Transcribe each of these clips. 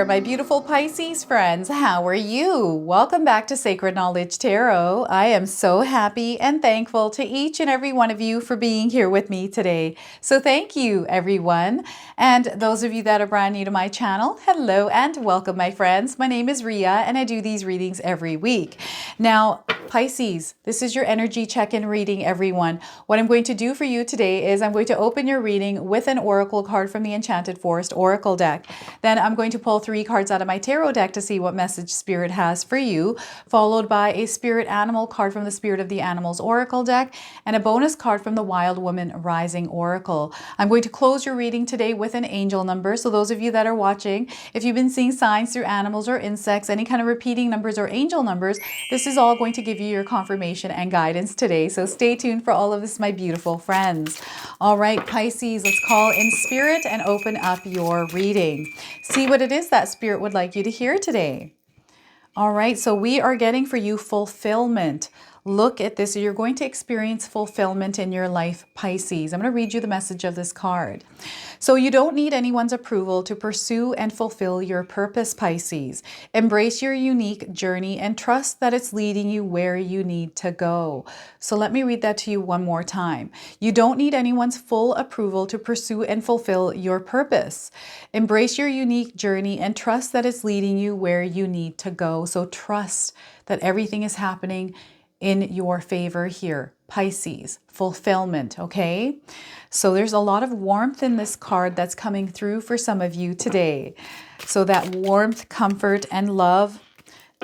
there, my beautiful Pisces friends. How are you? Welcome back to Sacred Knowledge Tarot. I am so happy and thankful to each and every one of you for being here with me today. So thank you, everyone. And those of you that are brand new to my channel, hello and welcome, my friends. My name is Ria and I do these readings every week. Now, Pisces, this is your energy check-in reading, everyone. What I'm going to do for you today is I'm going to open your reading with an oracle card from the Enchanted Forest Oracle deck. Then I'm going to pull 3 cards out of my tarot deck to see what message Spirit has for you, followed by a Spirit Animal card from the Spirit of the Animals Oracle deck, and a bonus card from the Wild Woman Rising Oracle. I'm going to close your reading today with an angel number. So those of you that are watching, if you've been seeing signs through animals or insects, any kind of repeating numbers or angel numbers, this is all going to give you your confirmation and guidance today. So stay tuned for all of this, my beautiful friends. All right, Pisces, let's call in Spirit and open up your reading. See what it is that Spirit would like you to hear today. All right, so we are getting for you fulfillment. Look at this. You're going to experience fulfillment in your life, Pisces. I'm going to read you the message of this card. So you don't need anyone's approval to pursue and fulfill your purpose, Pisces. Embrace your unique journey and trust that it's leading you where you need to go. So let me read that to you one more time. You don't need anyone's full approval to pursue and fulfill your purpose. Embrace your unique journey and trust that it's leading you where you need to go. So trust that everything is happening in your favor here, Pisces. Fulfillment, okay? So there's a lot of warmth in this card that's coming through for some of you today. So that warmth, comfort, and love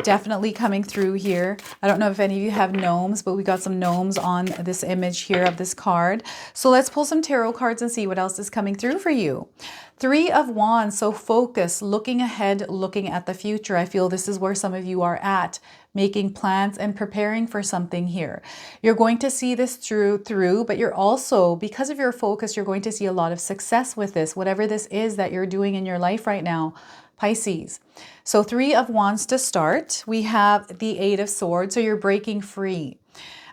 definitely coming through here. I don't know if any of you have gnomes, but we got some gnomes on this image here of this card. So let's pull some tarot cards and see what else is coming through for you. 3 of Wands, so focus, looking ahead, looking at the future. I feel this is where some of you are at, making plans and preparing for something here. You're going to see this through, but you're also, because of your focus, you're going to see a lot of success with this, whatever this is that you're doing in your life right now, Pisces. So 3 of Wands to start. We have the 8 of Swords, so you're breaking free.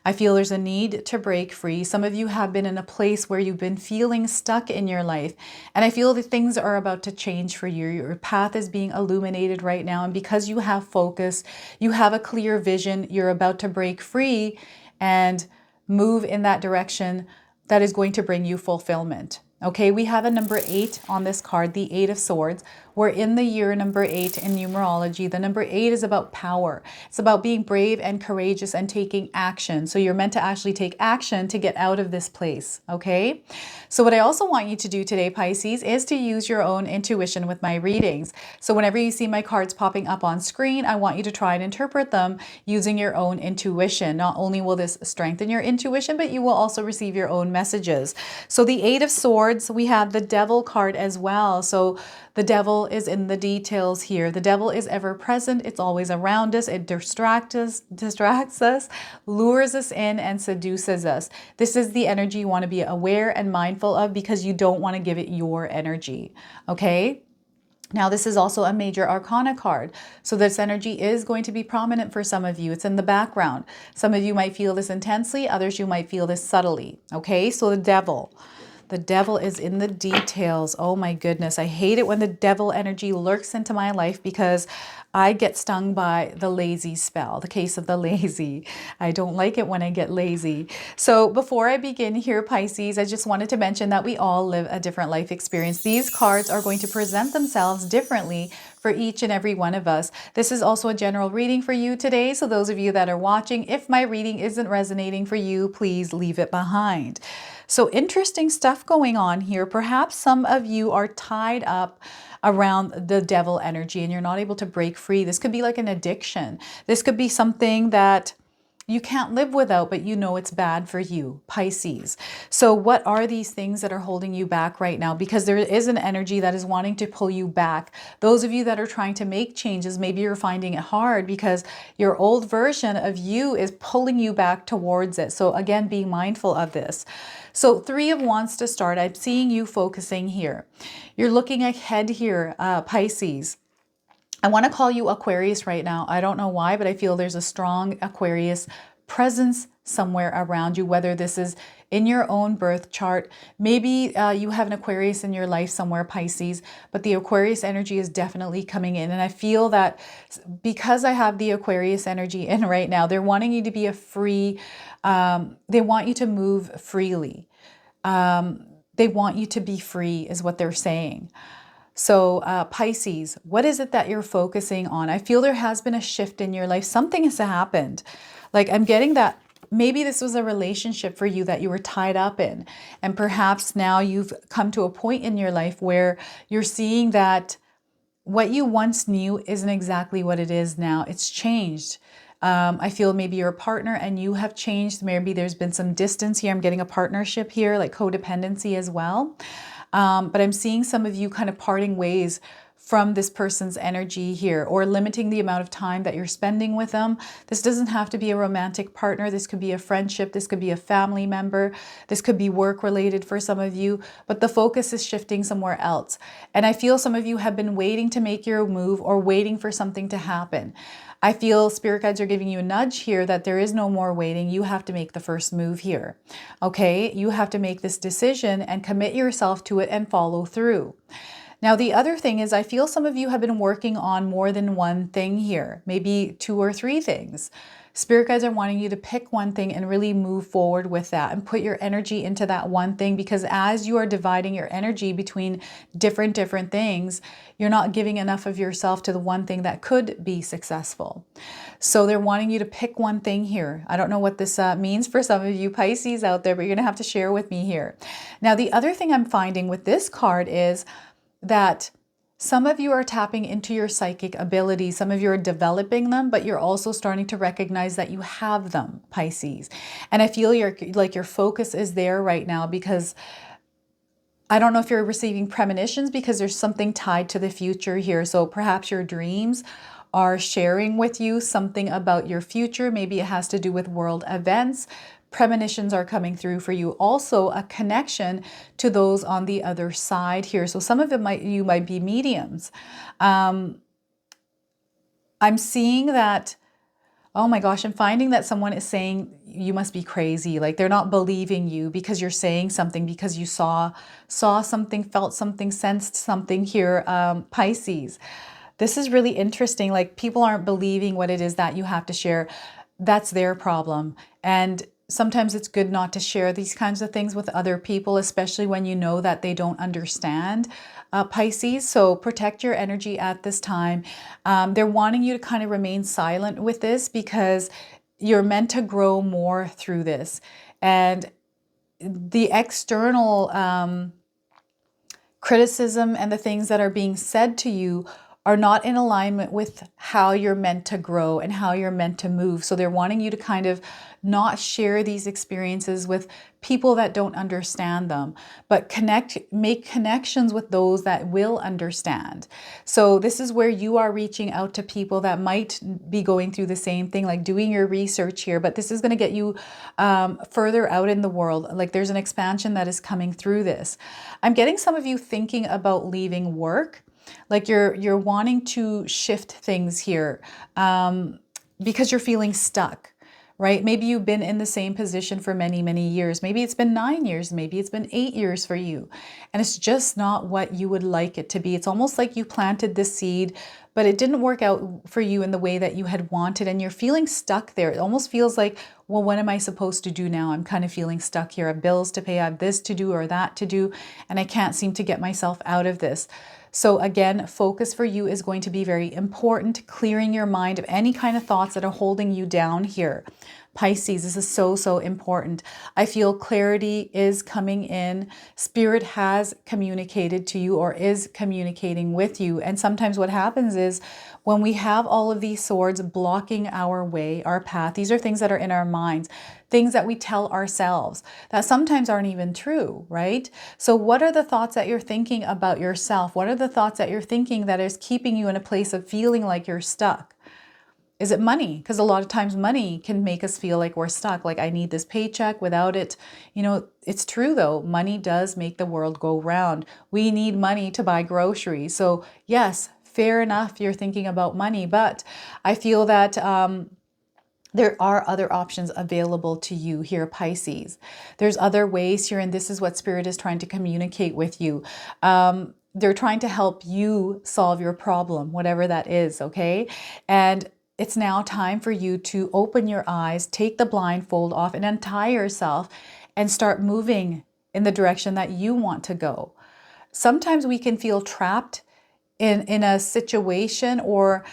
I feel there's a need to break free. Some of you have been in a place where you've been feeling stuck in your life. And I feel that things are about to change for you. Your path is being illuminated right now. And because you have focus, you have a clear vision, you're about to break free and move in that direction that is going to bring you fulfillment. Okay, we have a number 8 on this card, the 8 of Swords. We're in the year number 8 in numerology. The number 8 is about power. It's about being brave and courageous and taking action. So you're meant to actually take action to get out of this place, okay? So what I also want you to do today, Pisces, is to use your own intuition with my readings. So whenever you see my cards popping up on screen, I want you to try and interpret them using your own intuition. Not only will this strengthen your intuition, but you will also receive your own messages. So the 8 of Swords, we have the Devil card as well. So the devil is in the details here. The devil is ever present. It's always around us. It distracts us, lures us in, and seduces us. This is the energy you want to be aware and mindful of because you don't want to give it your energy. Okay? Now, this is also a major arcana card. So this energy is going to be prominent for some of you. It's in the background. Some of you might feel this intensely. Others, you might feel this subtly. Okay? So the devil. The devil is in the details. Oh my goodness. I hate it when the devil energy lurks into my life because I get stung by the lazy spell, the case of the lazy. I don't like it when I get lazy. So before I begin here, Pisces, I just wanted to mention that we all live a different life experience. These cards are going to present themselves differently for each and every one of us. This is also a general reading for you today. So those of you that are watching, if my reading isn't resonating for you, please leave it behind. So interesting stuff going on here. Perhaps some of you are tied up around the devil energy and you're not able to break free. This could be like an addiction. This could be something that you can't live without, but you know it's bad for you, Pisces. So what are these things that are holding you back right now? Because there is an energy that is wanting to pull you back. Those of you that are trying to make changes, maybe you're finding it hard because your old version of you is pulling you back towards it. So again, be mindful of this. So 3 of Wands to start. I'm seeing you focusing here. You're looking ahead here, Pisces. I want to call you Aquarius right now. I don't know why, but I feel there's a strong Aquarius presence somewhere around you, whether this is in your own birth chart. Maybe you have an Aquarius in your life somewhere, Pisces, but the Aquarius energy is definitely coming in. And I feel that because I have the Aquarius energy in right now, they're wanting you to be a free, they want you to move freely. They want you to be free is what they're saying. So Pisces, what is it that you're focusing on? I feel there has been a shift in your life. Something has happened. Like I'm getting that maybe this was a relationship for you that you were tied up in. And perhaps now you've come to a point in your life where you're seeing that what you once knew isn't exactly what it is now. It's changed. I feel maybe you're a partner and you have changed. Maybe there's been some distance here. I'm getting a partnership here, like codependency as well. But I'm seeing some of you kind of parting ways from this person's energy here, or limiting the amount of time that you're spending with them. This doesn't have to be a romantic partner. This could be a friendship. This could be a family member. This could be work related for some of you, but the focus is shifting somewhere else. And I feel some of you have been waiting to make your move or waiting for something to happen. I feel spirit guides are giving you a nudge here that there is no more waiting. You have to make the first move here. Okay, you have to make this decision and commit yourself to it and follow through. Now, the other thing is I feel some of you have been working on more than one thing here, maybe 2 or 3 things. Spirit guides are wanting you to pick one thing and really move forward with that and put your energy into that one thing, because as you are dividing your energy between different things, you're not giving enough of yourself to the one thing that could be successful. So they're wanting you to pick one thing here. I don't know what this means for some of you Pisces out there, but you're going to have to share with me here. Now, the other thing I'm finding with this card is that some of you are tapping into your psychic abilities. Some of you are developing them, but you're also starting to recognize that you have them, Pisces. And I feel your focus is there right now, because I don't know if you're receiving premonitions, because there's something tied to the future here. So perhaps your dreams are sharing with you something about your future. Maybe it has to do with world events. Premonitions are coming through for you. Also a connection to those on the other side here. So some of it you might be mediums. I'm seeing that, oh my gosh, I'm finding that someone is saying you must be crazy. Like they're not believing you because you're saying something, because you saw something, felt something, sensed something here, Pisces. This is really interesting. Like people aren't believing what it is that you have to share. That's their problem. And sometimes it's good not to share these kinds of things with other people, especially when you know that they don't understand, Pisces. So protect your energy at this time. They're wanting you to kind of remain silent with this, because you're meant to grow more through this. And the external criticism and the things that are being said to you are not in alignment with how you're meant to grow and how you're meant to move. So they're wanting you to kind of not share these experiences with people that don't understand them, but make connections with those that will understand. So this is where you are reaching out to people that might be going through the same thing, like doing your research here, but this is going to get you further out in the world. Like there's an expansion that is coming through this. I'm getting some of you thinking about leaving work. Like you're wanting to shift things here because you're feeling stuck, right? Maybe you've been in the same position for many years. Maybe it's been 9 years. Maybe it's been 8 years for you. And it's just not what you would like it to be. It's almost like you planted this seed, but it didn't work out for you in the way that you had wanted. And you're feeling stuck there. It almost feels like, well, what am I supposed to do now? I'm kind of feeling stuck here. I have bills to pay. I have this to do or that to do. And I can't seem to get myself out of this. So again, focus for you is going to be very important, clearing your mind of any kind of thoughts that are holding you down here. Pisces, this is so important. I feel clarity is coming in. Spirit has communicated to you or is communicating with you. And sometimes what happens is when we have all of these swords blocking our way, our path, these are things that are in our minds, things that we tell ourselves that sometimes aren't even true, right? So what are the thoughts that you're thinking about yourself? What are the thoughts that you're thinking that is keeping you in a place of feeling like you're stuck? Is it money? Because a lot of times money can make us feel like we're stuck. Like I need this paycheck without it. You know, it's true though. Money does make the world go round. We need money to buy groceries. So yes, fair enough. You're thinking about money, but I feel that there are other options available to you here, Pisces. There's other ways here, and this is what Spirit is trying to communicate with you. They're trying to help you solve your problem, whatever that is, okay? And it's now time for you to open your eyes, take the blindfold off, and untie yourself and start moving in the direction that you want to go. Sometimes we can feel trapped in a situation or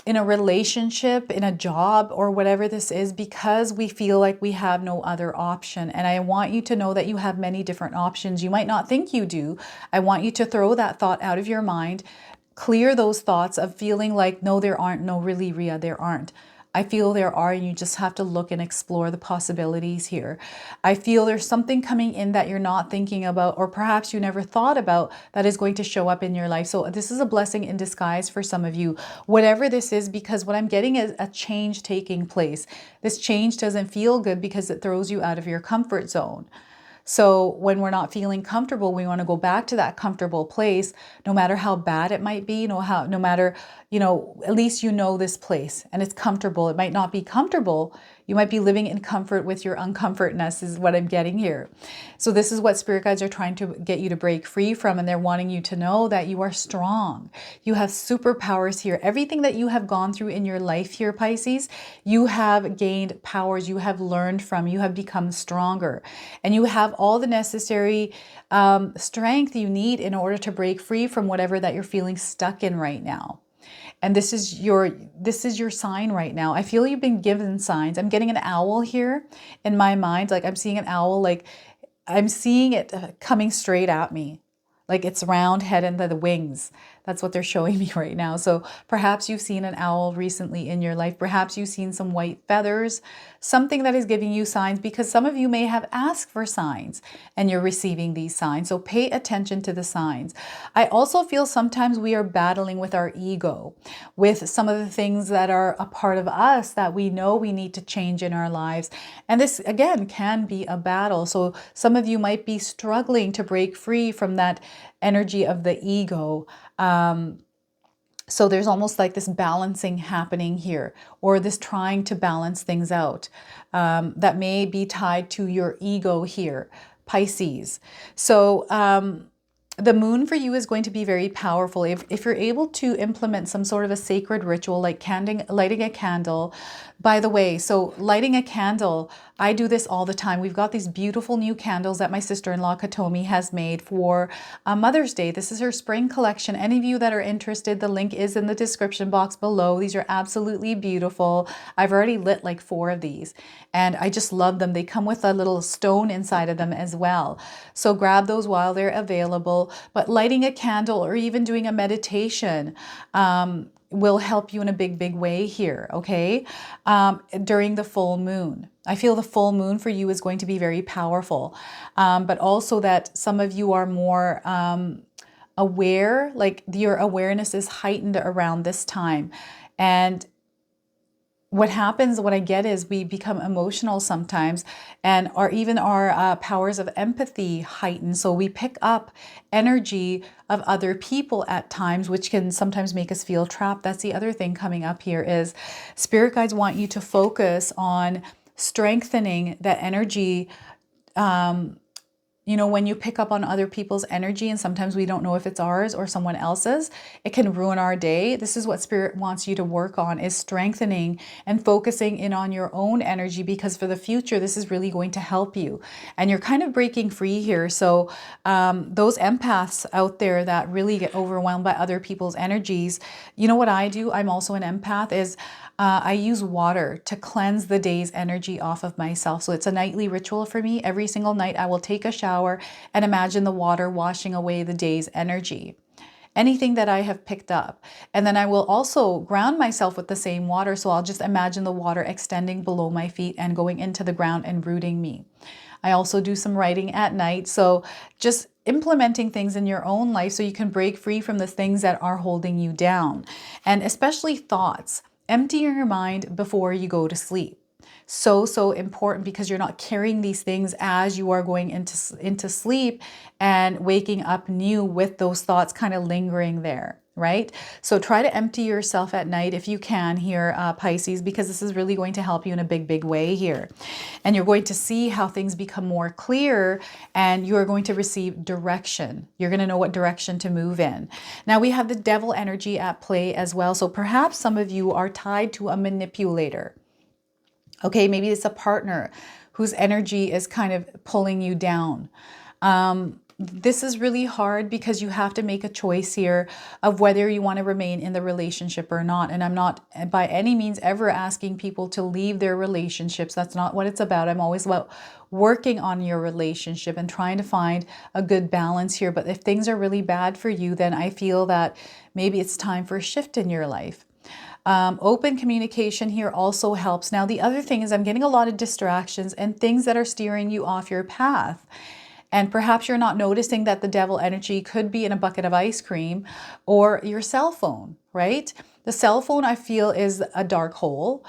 in a relationship, in a job, or whatever this is, because we feel like we have no other option. And I want you to know that you have many different options. You might not think you do. I want you to throw that thought out of your mind. Clear those thoughts of feeling like, no, there aren't. No, really, Ria, there aren't. I feel there are, and you just have to look and explore the possibilities here. I feel there's something coming in that you're not thinking about, or perhaps you never thought about, that is going to show up in your life. So this is a blessing in disguise for some of you, whatever this is, because what I'm getting is a change taking place. This change doesn't feel good because it throws you out of your comfort zone. So when we're not feeling comfortable, we want to go back to that comfortable place, no matter how bad it might be, no matter, at least you know this place and it's comfortable. It might not be comfortable. You might be living in comfort with your uncomfortness is what I'm getting here. So this is what spirit guides are trying to get you to break free from, and they're wanting you to know that you are strong. You have superpowers here. Everything that you have gone through in your life here, Pisces, you have gained powers, you have learned from, you have become stronger, and you have all the necessary strength you need in order to break free from whatever that you're feeling stuck in right now. And this is your sign right now. I feel you've been given signs. I'm getting an owl here in my mind. Like I'm seeing an owl, like I'm seeing it coming straight at me. Like its round head and the wings. That's what they're showing me right now. So perhaps you've seen an owl recently in your life. Perhaps you've seen some white feathers, something that is giving you signs, because some of you may have asked for signs and you're receiving these signs. So pay attention to the signs. I also feel sometimes we are battling with our ego, with some of the things that are a part of us that we know we need to change in our lives. And this, again, can be a battle. So some of you might be struggling to break free from that energy of the ego. So there's almost like this balancing happening here, or this trying to balance things out that may be tied to your ego here, Pisces. So the moon for you is going to be very powerful. If you're able to implement some sort of a sacred ritual like lighting a candle. By the way, so lighting a candle, I do this all the time. We've got these beautiful new candles that my sister-in-law Katomi has made for Mother's Day. This is her spring collection. Any of you that are interested, the link is in the description box below. These are absolutely beautiful. I've already lit like 4 of these and I just love them. They come with a little stone inside of them as well. So grab those while they're available. But lighting a candle or even doing a meditation will help you in a big way here, okay? During the full moon. I feel the full moon for you is going to be very powerful, but also that some of you are more aware, like your awareness is heightened around this time. And what happens, what I get is we become emotional sometimes, and even our powers of empathy heighten. So we pick up energy of other people at times, which can sometimes make us feel trapped. That's the other thing coming up here is spirit guides want you to focus on strengthening that energy. When you pick up on other people's energy, and sometimes we don't know if it's ours or someone else's, it can ruin our day. This is what spirit wants you to work on, is strengthening and focusing in on your own energy, because for the future, this is really going to help you. And you're kind of breaking free here. So those empaths out there that really get overwhelmed by other people's energies, you know what I do? I'm also an empath, is I use water to cleanse the day's energy off of myself. So it's a nightly ritual for me. Every single night I will take a shower and imagine the water washing away the day's energy, anything that I have picked up. And then I will also ground myself with the same water. So I'll just imagine the water extending below my feet and going into the ground and rooting me. I also do some writing at night. So just implementing things in your own life so you can break free from the things that are holding you down. And especially thoughts. Empty your mind before you go to sleep. So important, because you're not carrying these things as you are going into sleep and waking up new with those thoughts kind of lingering there. right? So try to empty yourself at night if you can here, Pisces, because this is really going to help you in a big, big way here. And you're going to see how things become more clear, and you're going to receive direction. You're going to know what direction to move in. Now we have the devil energy at play as well. So perhaps some of you are tied to a manipulator. Okay, maybe it's a partner whose energy is kind of pulling you down. This is really hard because you have to make a choice here of whether you want to remain in the relationship or not. And I'm not by any means ever asking people to leave their relationships. That's not what it's about. I'm always about working on your relationship and trying to find a good balance here. But if things are really bad for you, then I feel that maybe it's time for a shift in your life. Open communication here also helps. Now, the other thing is I'm getting a lot of distractions and things that are steering you off your path. And perhaps you're not noticing that the devil energy could be in a bucket of ice cream or your cell phone, right? The cell phone, I feel, is a dark hole.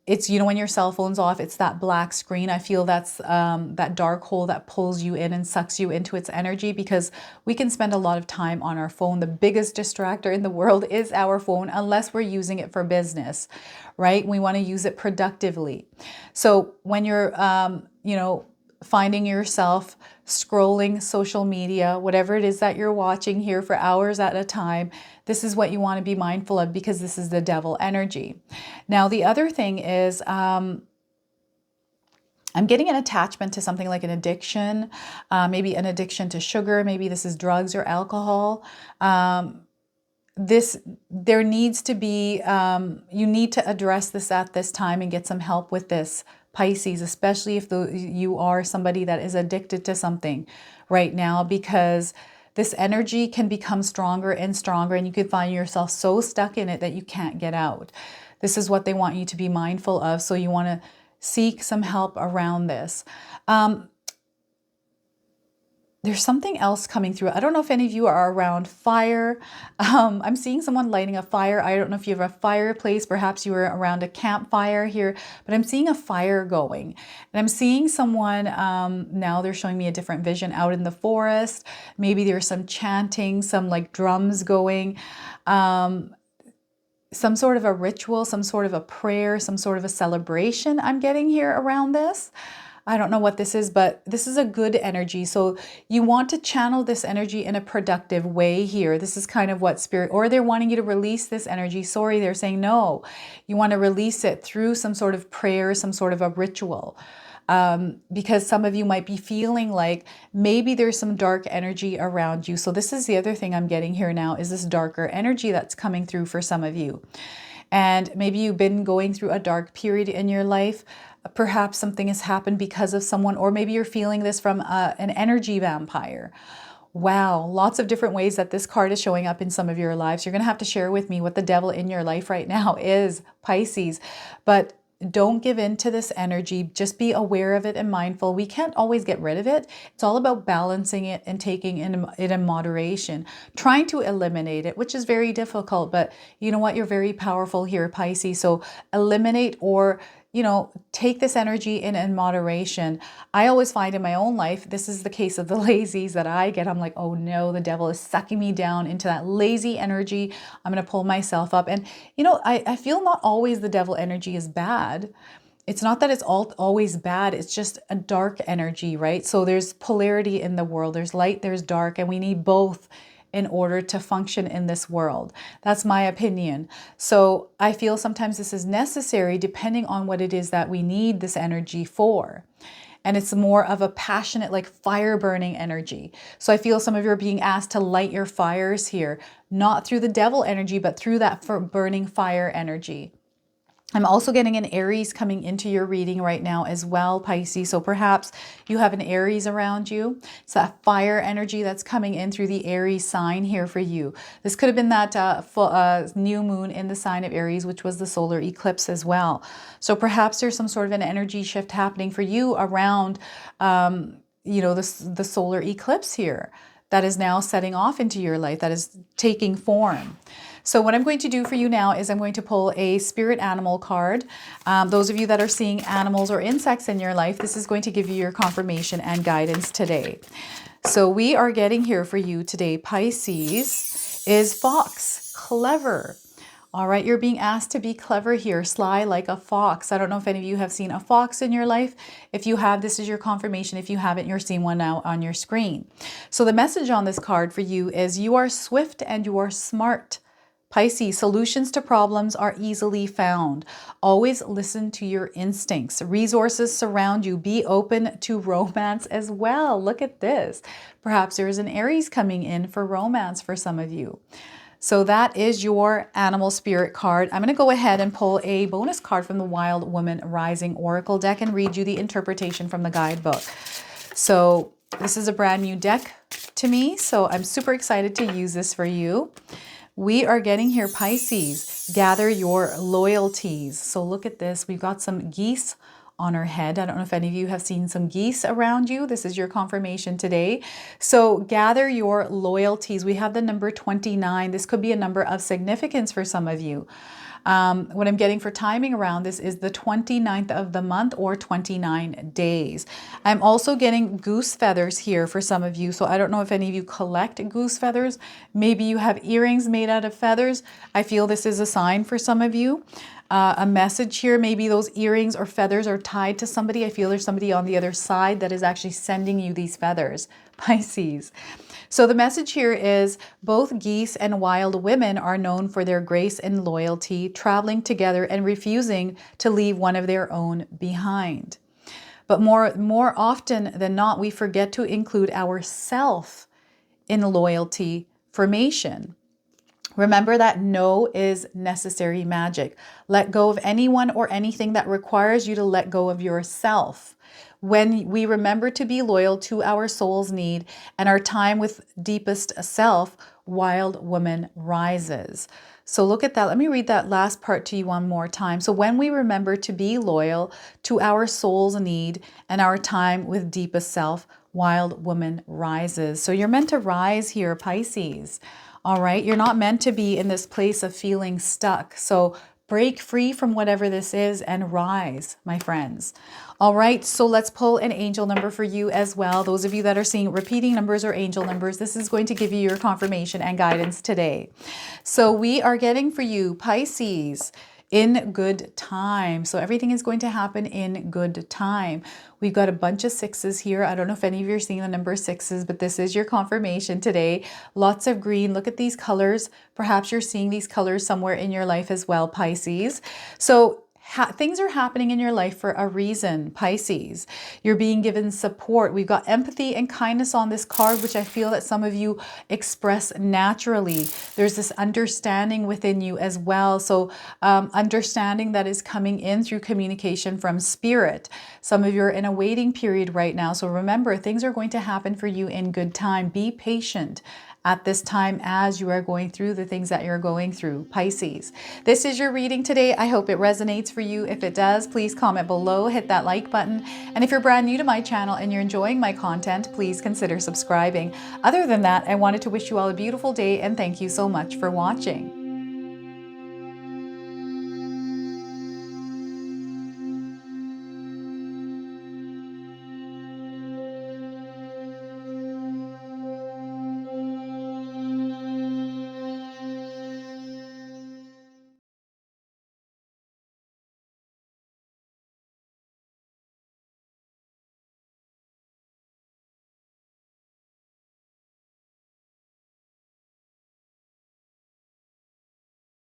It's, you know, when your cell phone's off, it's that black screen. I feel that's that dark hole that pulls you in and sucks you into its energy, because we can spend a lot of time on our phone. The biggest distractor in the world is our phone, unless we're using it for business, right? We want to use it productively. So when you're, you know, finding yourself scrolling social media, whatever it is that you're watching here for hours at a time, this is what you want to be mindful of, because this is the devil energy. Now, the other thing is, I'm getting an attachment to something like an addiction, maybe an addiction to sugar, maybe this is drugs or alcohol. There needs to be, you need to address this at this time and get some help with this, Pisces, especially if you are somebody that is addicted to something right now, because this energy can become stronger and stronger, and you could find yourself so stuck in it that you can't get out. This is what they want you to be mindful of. So you want to seek some help around this. There's something else coming through. I don't know if any of you are around fire. I'm seeing someone lighting a fire. I don't know if you have a fireplace. Perhaps you were around a campfire here, but I'm seeing a fire going. And I'm seeing someone, now they're showing me a different vision out in the forest. Maybe there's some chanting, some like drums going, some sort of a ritual, some sort of a prayer, some sort of a celebration I'm getting here around this. I don't know what this is, but this is a good energy. So you want to channel this energy in a productive way here. This is kind of what spirit, or they're wanting you to release this energy. Sorry, they're saying no. You want to release it through some sort of prayer, some sort of a ritual. Because some of you might be feeling like maybe there's some dark energy around you. So this is the other thing I'm getting here now, is this darker energy that's coming through for some of you. And maybe you've been going through a dark period in your life. Perhaps something has happened because of someone, or maybe you're feeling this from an energy vampire. Wow, lots of different ways that this card is showing up in some of your lives. You're going to have to share with me what the devil in your life right now is, Pisces. But don't give in to this energy. Just be aware of it and mindful. We can't always get rid of it. It's all about balancing it and taking it in moderation, trying to eliminate it, which is very difficult. But you know what? You're very powerful here, Pisces. So eliminate, or you know, take this energy in moderation. I always find in my own life, this is the case of the lazies that I get. I'm like, oh no, the devil is sucking me down into that lazy energy. I'm going to pull myself up. And, you know, I feel not always the devil energy is bad. It's not that it's always bad. It's just a dark energy, right? So there's polarity in the world. There's light, there's dark, and we need both in order to function in this world. That's my opinion. So I feel sometimes this is necessary depending on what it is that we need this energy for. And it's more of a passionate, like fire burning energy. So I feel some of you are being asked to light your fires here, not through the devil energy, but through that burning fire energy. I'm also getting an Aries coming into your reading right now as well, Pisces. So perhaps you have an Aries around you. It's that fire energy that's coming in through the Aries sign here for you. This could have been that new moon in the sign of Aries, which was the solar eclipse as well. So perhaps there's some sort of an energy shift happening for you around, you know, the solar eclipse here that is now setting off into your life, that is taking form. So what I'm going to do for you now is I'm going to pull a spirit animal card. Those of you that are seeing animals or insects in your life, this is going to give you your confirmation and guidance today. So we are getting here for you today, Pisces, is fox. clever. All right, you're being asked to be clever here, sly like a fox. I don't know if any of you have seen a fox in your life. If you have, this is your confirmation. If you haven't, you're seeing one now on your screen. So the message on this card for you is you are swift and you are smart. Pisces, solutions to problems are easily found. Always listen to your instincts. Resources surround you. Be open to romance as well. Look at this. Perhaps there is an Aries coming in for romance for some of you. So that is your animal spirit card. I'm going to go ahead and pull a bonus card from the Wild Woman Rising Oracle deck and read you the interpretation from the guidebook. So this is a brand new deck to me, so I'm super excited to use this for you. We are getting here, Pisces, gather your loyalties. So look at this. We've got some geese on our head. I don't know if any of you have seen some geese around you. This is your confirmation today. So gather your loyalties. We have the number 29. This could be a number of significance for some of you. What I'm getting for timing around this is the 29th of the month or 29 days. I'm also getting goose feathers here for some of you. So I don't know if any of you collect goose feathers. Maybe you have earrings made out of feathers. I feel this is a sign for some of you. A message here, maybe those earrings or feathers are tied to somebody. I feel there's somebody on the other side that is actually sending you these feathers, Pisces. So the message here is both geese and wild women are known for their grace and loyalty, traveling together and refusing to leave one of their own behind. But more often than not, we forget to include ourself in loyalty formation. Remember that no is necessary magic. Let go of anyone or anything that requires you to let go of yourself. When we remember to be loyal to our soul's need and our time with deepest self, Wild Woman rises. So look at that. Let me read that last part to you one more time. So when we remember to be loyal to our soul's need and our time with deepest self, Wild Woman rises. So you're meant to rise here, Pisces. All right, you're not meant to be in this place of feeling stuck. So break free from whatever this is and rise, my friends. All right, so let's pull an angel number for you as well. Those of you that are seeing repeating numbers or angel numbers, this is going to give you your confirmation and guidance today. So we are getting for you, Pisces, in good time. So everything is going to happen in good time. We've got a bunch of sixes here. I don't know if any of you are seeing the number sixes, but this is your confirmation today. Lots of green. Look at these colors. Perhaps you're seeing these colors somewhere in your life as well, Pisces. So things are happening in your life for a reason, Pisces. You're being given support. We've got empathy and kindness on this card, which I feel that some of you express naturally. There's this understanding within you as well. So understanding that is coming in through communication from spirit. Some of you are in a waiting period right now. So remember, things are going to happen for you in good time. Be patient at this time as you are going through the things that you're going through, Pisces. This is your reading today. I hope it resonates for you. If it does, please comment below, hit that like button. And if you're brand new to my channel and you're enjoying my content, please consider subscribing. Other than that, I wanted to wish you all a beautiful day and thank you so much for watching.